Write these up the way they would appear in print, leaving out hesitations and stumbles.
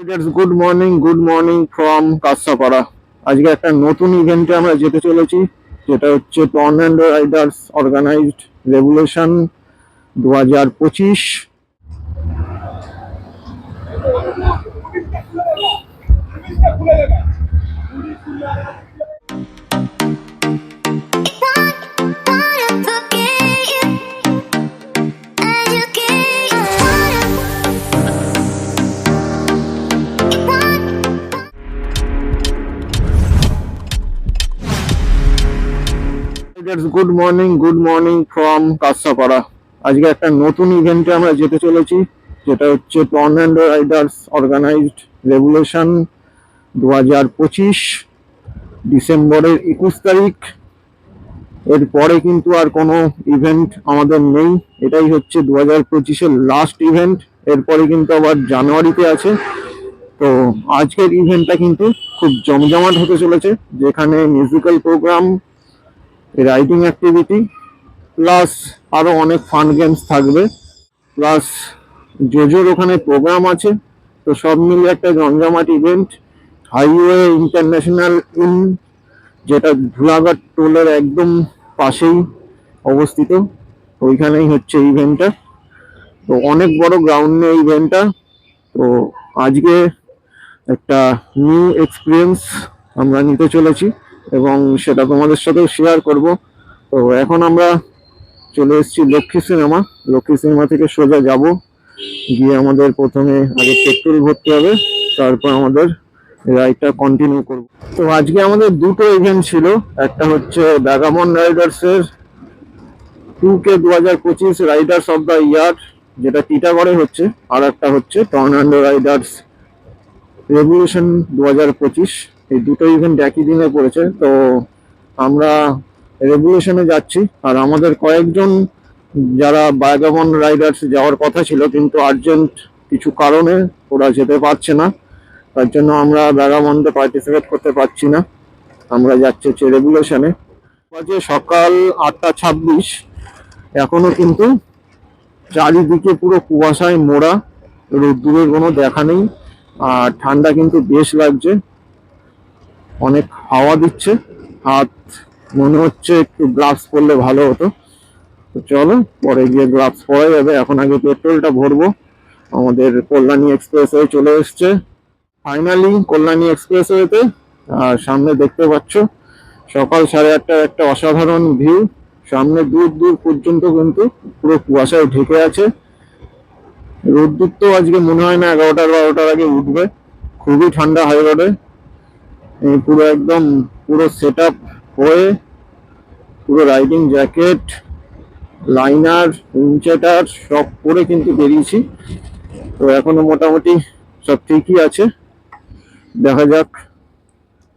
Good morning from Kanchrapara. আজকে একটা নতুন ইভেন্টে আমরা যেতে চলেছি, যেটা হচ্ছে tornado riders organised revolution 2025। Good morning from Kanchrapara. আজকে একটা নতুন ইভেন্টে আমরা যেতে চলেছি, যেটা হচ্ছে টর্নেডো রাইডার্স অর্গানাইজড রেভলিউশন 2025, ডিসেম্বরের 21 তারিখ। এরপরে কিন্তু আর কোনো ইভেন্ট আমাদের নেই, এটাই হচ্ছে 2025-এর লাস্ট ইভেন্ট। এরপরে কিন্তু আবার জানুয়ারিতে আছে। তো আজকের ইভেন্টটা কিন্তু খুব জমজমাট হতে চলেছে, যেখানে musical programme, riding activity, plus আরো অনেক ফান গেমস থাকবে, প্লাস জোজোর ওখানে প্রোগ্রাম আছে। তো সব মিলিয়ে একটা জমজমাট ইভেন্ট। হাইওয়ে ইন্টারন্যাশনাল ইন, যেটা ধুলাঘাট টোলের একদম পাশেই অবস্থিত, ওইখানেই হচ্ছে ইভেন্টটা। তো অনেক বড় গ্রাউন্ড নিয়ে ইভেন্টটা। তো আজকে একটা নিউ এক্সপিরিয়েন্স আমরা নিতে চলেছি এবং সেটা তোমাদের সাথেও শেয়ার করব। তো এখন আমরা চলে এসেছি লক্ষ্মী সিনেমা থেকে সোজা যাব, গিয়ে আমাদের প্রথমে আগে পেট্রোল ভরতে হবে, তারপর আমাদের রাইডটা কন্টিনিউ করব। তো আজকে আমাদের দুটো ইভেন্ট ছিল, একটা হচ্ছে ব্যাগামন রাইডার্সের 2K 2025 Riders of the year, যেটা টিটাগড়ে হচ্ছে, আর একটা হচ্ছে টর্নেডো রাইডার্স রেভলিউশন 2025। এই দুটো ইভেন্ট একই দিনে পড়েছে। তো আমরা রেভলিউশনে যাচ্ছি, আর আমাদের কয়েকজন যারা ব্যাগামন রাইডার্স যাওয়ার কথা ছিল, কিন্তু আর্জেন্ট কিছু কারণে ওরা যেতে পারছে না, তার জন্য আমরা ব্যাগামনতে পার্টিসিপেট করতে পারছি না। আমরা যাচ্ছি হচ্ছে রেভলিউশনে। বাজে সকাল 8টা 26, এখনো কিন্তু চারিদিকে পুরো কুয়াশায় মোড়া, রোদ্দুরের কোনো দেখা নেই, আর ঠান্ডা কিন্তু বেশ লাগছে, অনেক হাওয়া দিচ্ছে। হাত মনে হচ্ছে একটু গ্লাভস পরলে ভালো হতো। তো চলো, পরে গিয়ে গ্লাভস পরা যাবে, এখন আগে পেট্রোলটা ভরবো। আমাদের কল্যাণী এক্সপ্রেসওয়ে চলে এসছে ফাইনালি, কল্যাণী এক্সপ্রেসওয়েতে। আর সামনে দেখতে পাচ্ছ সকাল 8:30টার একটা অসাধারণ ভিউ। সামনে দূর দূর পর্যন্ত কিন্তু পুরো কুয়াশায় ঢেকে আছে। রোদ্দুর তো আজকে মনে হয় না 11টা 12টার আগে উঠবে, খুবই ঠান্ডা হাই রোডে। পুরো একদম পুরো সেট আপ হয়ে, পুরো রাইডিং জ্যাকেট, লাইনার, উইনচেটার সব পরে কিন্তু বেরিয়েছি। তো এখনো মোটামুটি সব ঠিকই আছে, দেখা যাক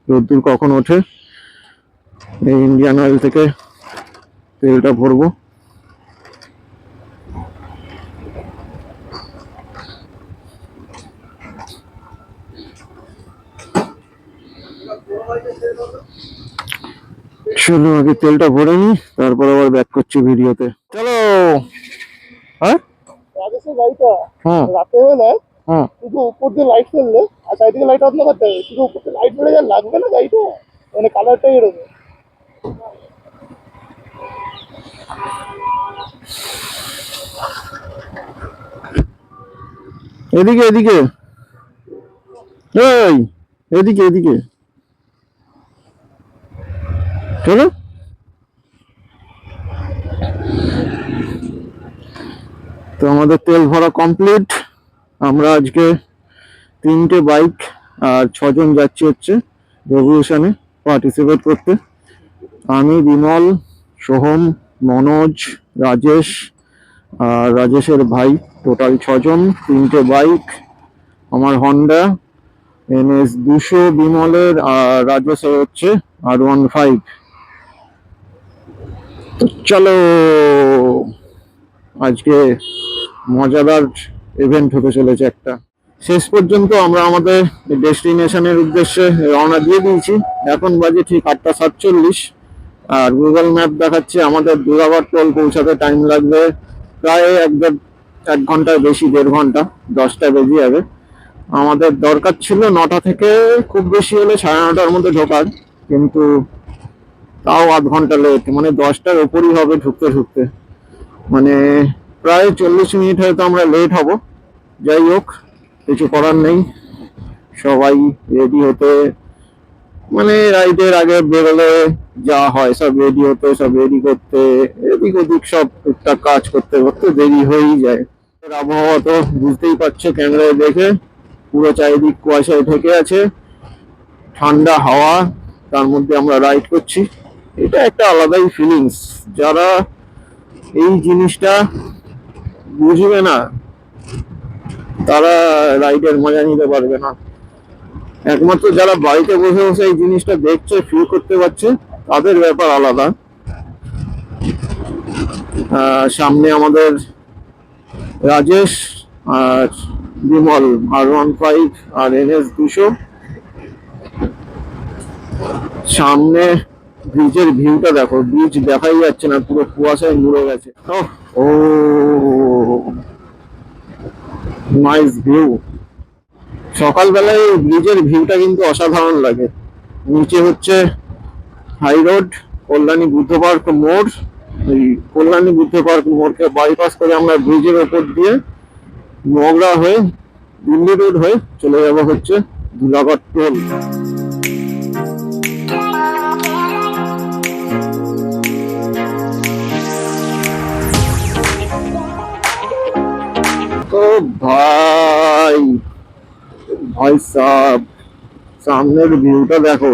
রোদ্দুর কখন ওঠে। এই ইন্ডিয়ান অয়েল থেকে তেলটা ভরবো। চলো আগে তেলটা ভরে নি, তারপর আবার ব্যাক করছি ভিডিওতে। চলো। হ্যাঁ হ্যাঁ রাতে হলে শুধু উপর দিয়ে লাইট ফেললে আর চারিদিকে লাইট অফ না করতে হবে, শুধু উপর দিয়ে লাইট ফেলে যা লাগবে না গাড়িটা, মানে কালারটাই এরকম। এদিকে এদিকে, এই এদিকে এদিকে চলো। তো আমাদের তেল ভরা কমপ্লিট। আমরা আজকে 3টে বাইক আর 6জন যাচ্ছি হচ্ছে রেভলিউশনে পার্টিসিপেট করতে। আমি, বিমল, সোহম, মনোজ, রাজেশ আর রাজেশের ভাই, টোটাল 6জন, 3টে বাইক। আমার হন্ডা NS 200 বিমলের, আর রাজেশের হচ্ছে R15। তো চলো, আজকে মজাদার ইভেন্ট হতে চলেছে একটা। শেষ পর্যন্ত আমরা আমাদের ডেস্টিনেশনের উদ্দেশ্যে রওনা দিয়ে দিয়েছি। এখন বাজে ঠিক 8টা 47, আর গুগল ম্যাপ দেখাচ্ছে আমাদের দুর্গাঘাট টোল পৌঁছাতে টাইম লাগবে প্রায় 1 ঘন্টার বেশি, 1.5 ঘন্টা, 10টা বেজে যাবে। আমাদের দরকার ছিল 9টা থেকে খুব বেশি হলে 9:30টার মধ্যে ঢোকার, কিন্তু তাও আধ ঘন্টা লেট, মানে 10টার ওপরই হবে ঢুকতে ঢুকতে, মানে প্রায় 40 মিনিট হয়তো আমরা লেট হব। যাই হোক, কিছু করার নেই, সবাই রেডি হতে, মানে রাইডের আগে বেরোলে যা হয় সব রেডি হতে, সব রেডি করতে, এদিক ওদিক সব টুকটাক কাজ করতে করতে দেরি হয়েই যায়। আবহাওয়া তো বুঝতেই পারছো ক্যামেরায় দেখে, পুরো চারিদিক কুয়াশায় ঢেকে আছে, ঠান্ডা হাওয়া, তার মধ্যে আমরা রাইড করছি। এটা একটা আলাদাই ফিলিংস, যারা এই জিনিসটা বুঝবে না তারা রাইডের মজা নিতে পারবে না। একমাত্র যারা বাড়িতে বসে বসে এই জিনিসটা দেখছে, ফিল করতে পারছে, তাদের ব্যাপার আলাদা। সামনে আমাদের রাজেশ আর বিমল, R15 আর NS 200। সামনে ব্রিজের ভিউটা দেখো, ব্রিজ দেখাই যাচ্ছে না, পুরো কুয়াশায় মুড়ে গেছে। Oh nice view. সকালবেলায় ব্রিজের ভিউটা কিন্তু অসাধারণ লাগে। নিচে হচ্ছে high road, Kalyani Buddha park মোড়। এই কল্যাণী বুদ্ধ পার্ক মোড়কে বাইপাস করে আমরা ব্রিজের ওপর দিয়ে মগরা হয়ে দিল্লি রোড হয়ে চলে যাব হচ্ছে ধুলাগড় টোল। তো ভাই ভাই সাব, সামনের ভিউটা দেখো,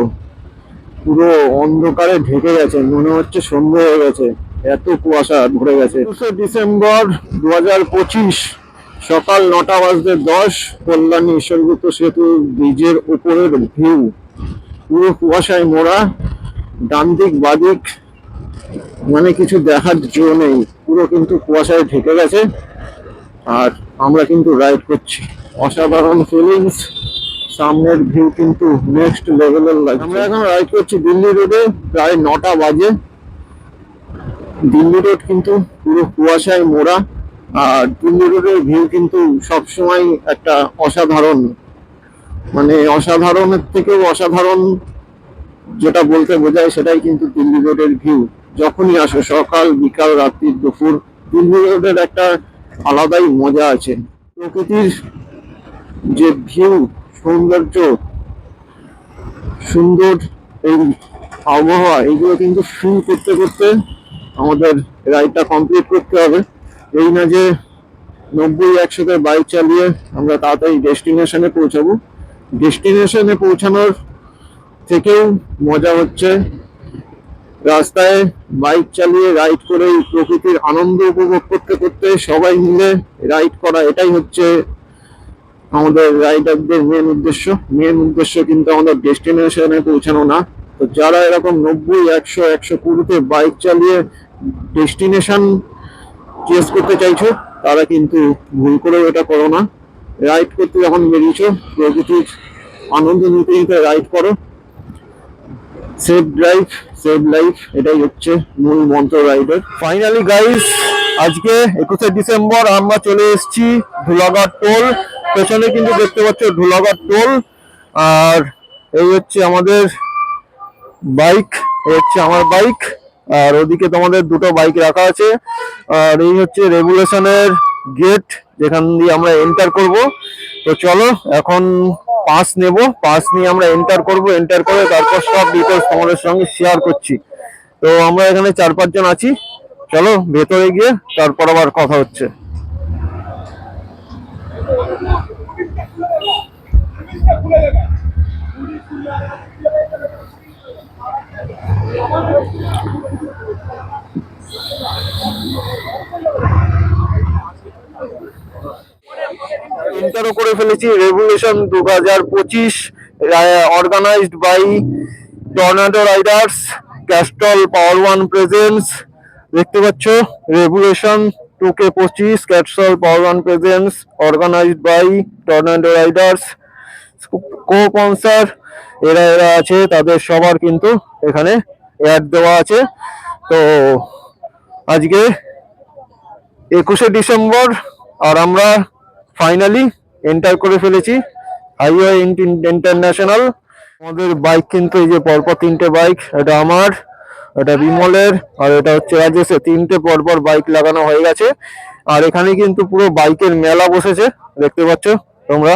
পুরো অন্ধকারে ঢেকে গেছে, মনে হচ্ছে সন্ধ্যে হয়ে গেছে, এত কুয়াশা ভরে গেছে। 21শে ডিসেম্বর 2025, সকাল 9:10 কল্যাণী ঈশ্বরগুপ্ত সেতু ব্রিজের উপরের ভিউ, পুরো কুয়াশায় মোড়া, ডান দিক বাদিক মানে কিছু দেখার জো নেই, পুরো কিন্তু কুয়াশায় ঢেকে গেছে। আর আমরা কিন্তু রাইড করছি, অসাধারণ ফিলিংস, সামনের ভিউ কিন্তু নেক্সট লেভেলের লাগে। আমরা এখন রাইড করছি দিল্লি রোডে, প্রায় 9টা বাজে। দিল্লি রোড কিন্তু পুরো কুয়াশায় মোড়া, আর দিল্লি রোডের ভিউ কিন্তু সবসময় একটা অসাধারণ, মানে অসাধারণের থেকেও অসাধারণ যেটা বলতে বোঝায় সেটাই কিন্তু দিল্লি রোডের ভিউ। যখনই আসো, সকাল বিকাল রাত্রি দুপুর, দিল্লি রোডের একটা আলাদাই মজা আছে। প্রকৃতির যে ভিউ, সৌন্দর্য, সুন্দর এই আবহাওয়া, এগুলো কিন্তু ফিল করতে করতে আমাদের রাইডটা কমপ্লিট করতে হবে। এই না যে 90-100-তে বাইক চালিয়ে আমরা তাড়াতাড়ি ডেস্টিনেশনে পৌঁছাবো। ডেস্টিনেশনে পৌঁছানোর থেকেও মজা হচ্ছে রাস্তায় বাইক চালিয়ে রাইড করে প্রকৃতির আনন্দ উপভোগ করতে করতে সবাই মিলে রাইড করা। এটাই হচ্ছে আমাদের রাইডারদের মেন উদ্দেশ্য। মেন উদ্দেশ্য কিন্তু আমাদের ডেস্টিনেশনে পৌঁছানো না। তো যারা এরকম 90, 100, 120-তে বাইক চালিয়ে ডেস্টিনেশন চেস করতে চাইছো, তারা কিন্তু ভুল করেও এটা করো না। রাইড করতে যখন বেরিয়েছো, প্রকৃতির আনন্দ নিতে নিতে রাইড করো। সেভ ড্রাইভ, সেভ লাইফ, এটাই হচ্ছে মূল মন্ত্র রাইডের। ফাইনালি গাইস, আজকে 21শে ডিসেম্বর আমরা চলে এসেছি ধুলাগড় টোল। পেছনে কিন্তু দেখতে পাচ্ছ ধুলাগড় টোল, আর এই হচ্ছে আমাদের বাইক, এই হচ্ছে আমার বাইক, আর ওদিকে তোমাদের দুটো বাইক রাখা আছে। আর এই হচ্ছে রেগুলেশনের গেট, যেখান দিয়ে আমরা এন্টার করব। তো চলো এখন পাস নেব, পাস নিয়ে আমরা এন্টার করব, এন্টার করে তারপর সব ডিটেলস তোমাদের সঙ্গে শেয়ার করছি। তো আমরা এখানে 4-5 জন আছি, চলো ভেতরে গিয়ে তারপর আবার কথা হচ্ছে। এন্টারও করে ফেলেছি। Revolution 2025 organised by tornado riders, castle power one presence. দেখতে পাচ্ছ revolution 2K25 castle power one presence, organised by tornado riders. Co sponsor এরা এরা আছে, তাদের সবার কিন্তু এখানে অ্যাড দেওয়া আছে। তো আজকে 21শে ডিসেম্বর আর আমরা ফাইনালি এন্টার করে ফেলেছি। Highway international. আমাদের বাইক কিন্তু এই যে পরপর তিনটে বাইক, এটা আমার, এটা বিমলের, আর এটা হচ্ছে রাজেশের, তিনটে পরপর বাইক লাগানো হয়ে গেছে। আর এখানে কিন্তু পুরো বাইকের মেলা বসেছে, দেখতে পাচ্ছ তোমরা।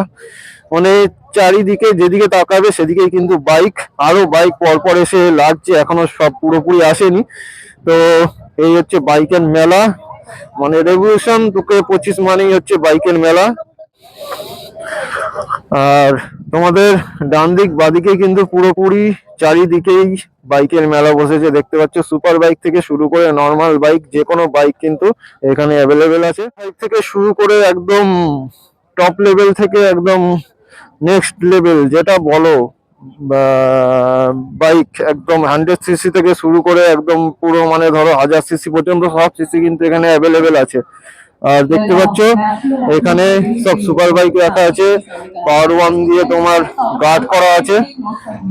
মানে চারিদিকে যেদিকে তাকাবে সেদিকেই কিন্তু বাইক, আরো বাইক পরপর এসে লাগছে, এখনো সব পুরোপুরি আসেনি। তো এই হচ্ছে বাইকের মেলা, মানে রেভলিউশন 2025 মানেই হচ্ছে বাইকের মেলা। আর তোমাদের ডান দিক বাদিকে কিন্তু পুরোপুরি চারিদিকেই বাইকের মেলা বসেছে, দেখতে পাচ্ছ। সুপার বাইক থেকে শুরু করে নর্মাল বাইক, যে কোনো বাইক কিন্তু এখানে অ্যাভেলেবেল আছে। বাইক থেকে শুরু করে একদম টপ লেভেল থেকে একদম নেক্সট লেভেল যেটা বলো, বাইক একদম 100 সিসি থেকে শুরু করে একদম পুরো মানে ধরো 1000 সিসি পর্যন্ত সব সিসি কিন্তু এখানে অ্যাভেলেবেল আছে। আর দেখতে পাচ্ছ এখানে সব সুপার বাইক রাখা আছে, পাওয়ার ওয়ান দিয়ে তোমার গার্ড করা আছে,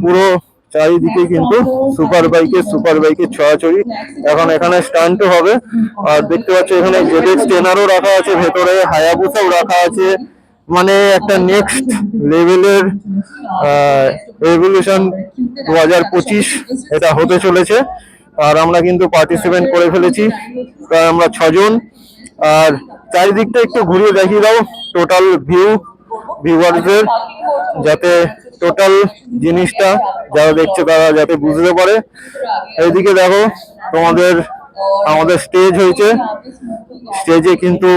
পুরো চারিদিকে কিন্তু সুপার বাইকের ছড়াছড়ি। এখন এখানে স্টান্টও হবে। আর দেখতে পাচ্ছ এখানে ZX টেনারও রাখা আছে, ভেতরে হায়াবুসাও রাখা আছে। মানে একটা নেক্সট লেভেলের রেভলিউশন 2025 এটা হতে চলেছে। আর আমরা কিন্তু পার্টিসিপেট করে ফেলেছি, প্রায় আমরা 6 জন। আর চারিদিকটা একটু ঘুরিয়ে দেখিয়ে দাও টোটাল ভিউয়ারদের, যাতে টোটাল জিনিসটা যারা দেখছে তারা যাতে বুঝতে পারে। এইদিকে দেখো আমাদের স্টেজ হয়েছে, স্টেজে কিন্তু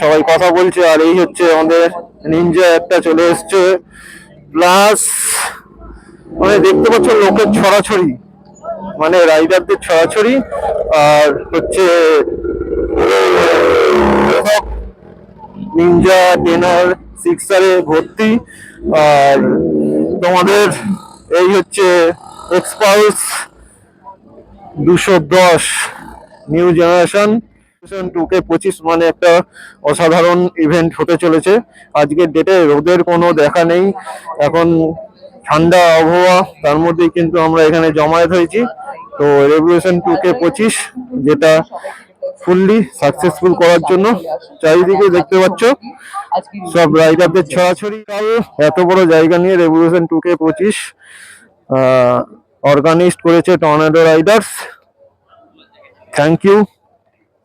সবাই কথা বলছে। আর এই হচ্ছে আমাদের নিনজা একটা চলে এসছে, প্লাস মানে দেখতে পাচ্ছ লোকের ছড়াছড়ি, মানে রাইডারদের ছড়াছড়ি। আর হচ্ছে নিনজা টেনার সিক্সারে ভর্তি। আর তোমাদের এই হচ্ছে এক্সপালস 210 নিউ জেনারেশন 2025, মানে একটা অসাধারণ ইভেন্ট হতে চলেছে। আজকের ডেটে রোদের কোনো দেখা নেই, এখন ঠান্ডা আবহাওয়া, তার মধ্যেই কিন্তু আমরা এখানে জমায়েত হয়েছি। তো রেভলিউশন 2025 যেটা ফুললি সাকসেসফুল করার জন্য চারিদিকে দেখতে পাচ্ছ সব রাইডারদের ছড়াছড়ি। এত বড় জায়গা নিয়ে রেভলিউশন 2025 অর্গানাইজ করেছে টর্নেডো রাইডার্স। থ্যাংক ইউ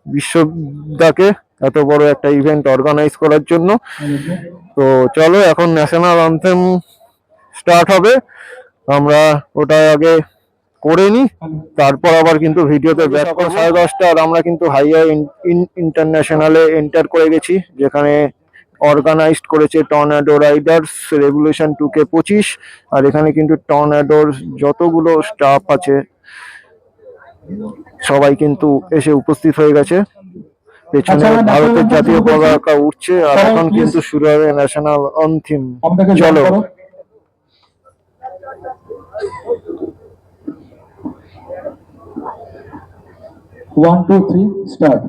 বিশ্বদাকে এত বড় একটা ইভেন্ট অর্গানাইজ করার জন্য। তো চলো এখন ন্যাশনাল অ্যানথেম স্টার্ট হবে, আমরা ওটা আগে করে নি, তারপর আবার কিন্তু ভিডিওতে ব্যাক করে 10:30। আর আমরা কিন্তু হাইওয়ে ইন্টারন্যাশনালে এন্টার করে গেছি, যেখানে অর্গানাইজড করেছে টর্নেডো রাইডার্স রেভলিউশন 2025। আর এখানে কিন্তু টর্নেডোর যতগুলো স্টাফ আছে সবাই কিন্তু এসে উপস্থিত হয়ে গেছে। পেছনে ভারতের জাতীয় পতাকা উঠছে, আর এখন কিন্তু শুরু হবে ন্যাশনাল অ্যানথেম। চলো। 1 2 3 স্টার্ট।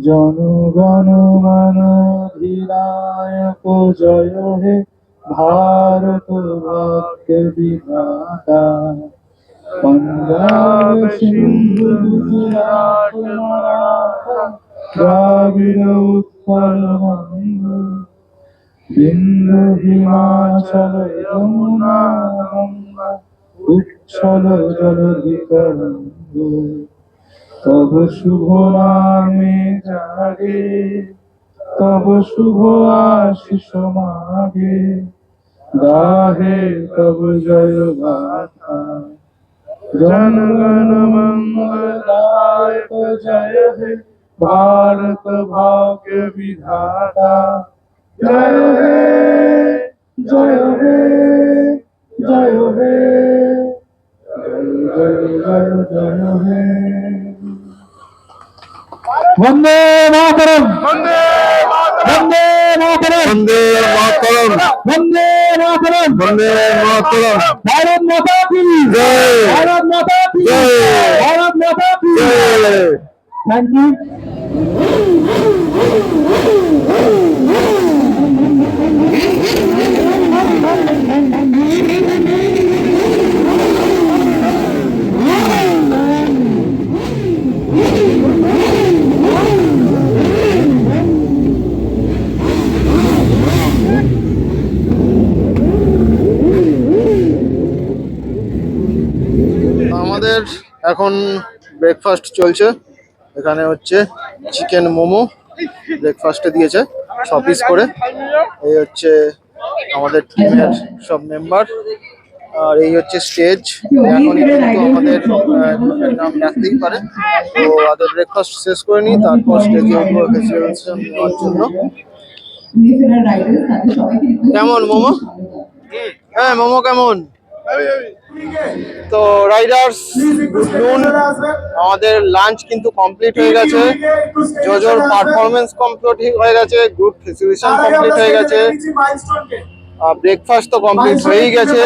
জনগণ মন অধিনায়ক জয় হে ভারত ভাগ্য বিধাতা। पंजाब सिंधु गुजरात मराठा द्राविड़ उत्कल बंग बिंदु हिमाचल यमुना गंगा उच्छल जलधि तरंग तब शुभ नामे जागे तब शुभ आशीष मागे गाहे तब जय गाथा जनगण मंगलदायक जय हे भारत भाग्य विधाता। जय हे जय हे जय हे जय जय जय हे। वंदे मातरम वंदे वंदे मातरम वंदे मातरम वंदे मातरम वंदे मातरम। भारत माता की जय। भारत माता की जय। भारत माता की जय। Thank you. আমাদের এখন ব্রেকফাস্ট চলছে। এখানে হচ্ছে চিকেন মোমো ব্রেকফাস্টে দিয়েছে 6 পিস করে। এই হচ্ছে আমাদের টিমের সব মেম্বার, আর এই হচ্ছে স্টেজ। এখনই কিন্তু আমাদের গ্রুপের নাম ডাকতেই পারে। তো আগে ব্রেকফাস্ট শেষ করে নিই, তারপর স্টেজে উঠবো ফেসিলিটেশন নেওয়ার জন্য। কেমন মোমো? হ্যাঁ মোমো কেমন? তো রাইডার্স গুড নুন, আমাদের লাঞ্চ কিন্তু কমপ্লিট হয়ে গেছে, জোজোর পারফরমেন্স কমপ্লিট হয়ে গেছে, গ্রুপ ফেসিলিটেশন কমপ্লিট হয়ে গেছে, ব্রেকফাস্ট তো কমপ্লিট হয়েই গেছে,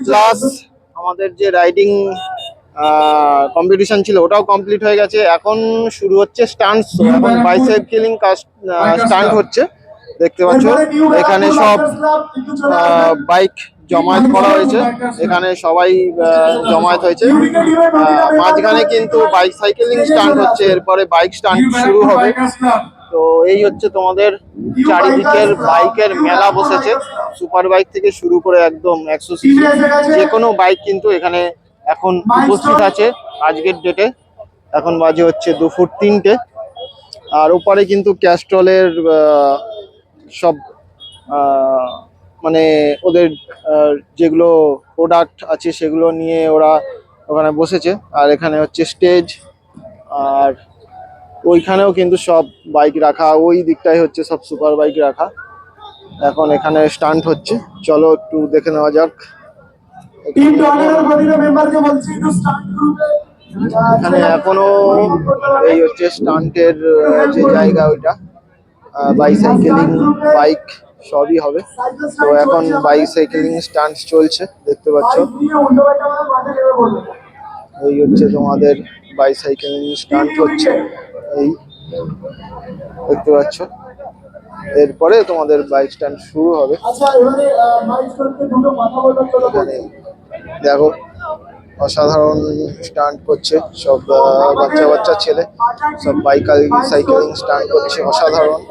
প্লাস আমাদের যে রাইডিং কম্পিটিশন ছিল ওটাও কমপ্লিট হয়ে গেছে। এখন শুরু হচ্ছে স্টান্টস। এখন বাইসাইকেলিং স্টান্ট হচ্ছে, দেখতে পাচ্ছ এখানে সব বাইক জমায়েত করা হয়েছে। এখানে সবাই জমায়েত হয়েছে। মাঝখানে কিন্তু বাইক সাইকেলিং স্টান্ট হচ্ছে, এরপরে বাইক স্টান্ট শুরু হবে। তো এই হচ্ছে তোমাদের চারিদিকের বাইকের মেলা বসেছে, সুপার বাইক থেকে শুরু করে একদম 100 সিসি যে কোনো বাইক কিন্তু এখানে এখন উপস্থিত আছে আজকের ডেটে। এখন বাজে হচ্ছে 2:03। আর ওপারে কিন্তু ক্যাস্ট্রলের সব মানে ওদের যেগুলো প্রোডাক্ট আছে সেগুলো নিয়ে ওরা ওখানে বসেছে। আর এখানে হচ্ছে স্টেজ, আর ওইখানেও কিন্তু সব বাইক রাখা, ওই দিকটাই হচ্ছে সব সুপার বাইক রাখা। এখন এখানে স্টান্ট হচ্ছে, চলো একটু দেখে নেওয়া যাক। এখানে এখনো এই হচ্ছে স্টান্টের যে জায়গা, ওইটা বাইসাইকেলিং বাইক সবই হবে। তো এখন বাইসাইকেলিং স্টান্ট চলছে, দেখতে পাচ্ছ। এই হচ্ছে তোমাদের বাইসাইকেলিং স্টান্ট হচ্ছে, এই দেখতে পাচ্ছ। এরপরে তোমাদের বাইক স্টান্ট শুরু হবে। এখানে দেখো অসাধারণ স্টান্ট করছে সব বাচ্চা বাচ্চা ছেলে, সব সাইকেলিং স্টান্ট করছে, অসাধারণ।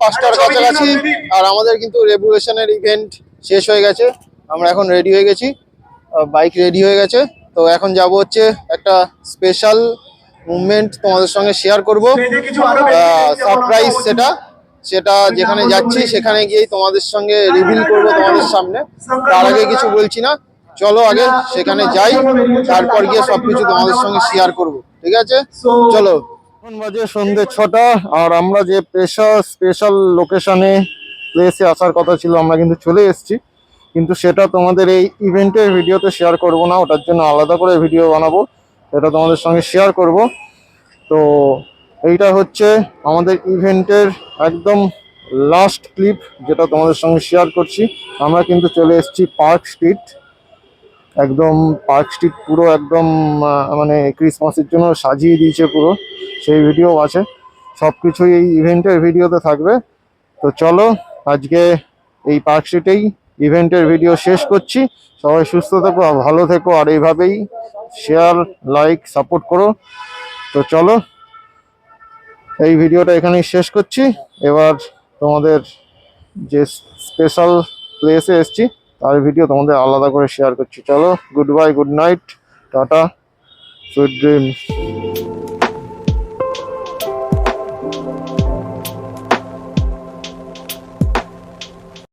5টার কাছাকাছি, আর আমাদের কিন্তু রেভুলেশনের ইভেন্ট শেষ হয়ে গেছে। আমরা এখন রেডি হয়ে গেছি, বাইক রেডি হয়ে গেছে। তো এখন যাব হচ্ছে একটা স্পেশাল মুভমেন্ট তোমাদের সঙ্গে শেয়ার করব, সারপ্রাইজ। সেটা যেখানে যাচ্ছি সেখানে গিয়েই তোমাদের সঙ্গে রিভিল করব তোমাদের সামনে। তার আগে কিছু বলছি না, চলো আগে সেখানে যাই, তারপর গিয়ে সবকিছু তোমাদের সঙ্গে শেয়ার করব, ঠিক আছে? চলো। এখন বাজে সন্ধ্যে 6টা, আর আমরা যে স্পেশাল লোকেশনে প্লেসে আসার কথা ছিল আমরা কিন্তু চলে এসেছি, কিন্তু সেটা তোমাদের এই ইভেন্টের ভিডিওতে শেয়ার করব না, ওটার জন্য আলাদা করে ভিডিও বানাবো, এটা তোমাদের সঙ্গে শেয়ার করব। তো এইটা হচ্ছে আমাদের ইভেন্টের একদম লাস্ট ক্লিপ, যেটা তোমাদের সঙ্গে শেয়ার করছি। আমরা কিন্তু চলে এসেছি পার্ক স্ট্রিট, একদম পার্ক স্ট্রিট পুরো একদম মানে ক্রিসমাসের জন্য সাজিয়ে দিয়েছে পুরো, সেই ভিডিও আছে, সব কিছুই এই ইভেন্টের ভিডিওতে থাকবে। তো চলো আজকে এই পার্ক স্ট্রিটেই ইভেন্টের ভিডিও শেষ করছি। সবাই সুস্থ থেকো, ভালো থেকো, আর এইভাবেই শেয়ার, লাইক, সাপোর্ট করো। তো চলো এই ভিডিওটা এখানেই শেষ করছি। এবার তোমাদের যে স্পেশাল প্লেসে এসেছি তার ভিডিও তোমাদের আলাদা করে শেয়ার করছি। চলো, good bye, good night, tata, sweet dreams.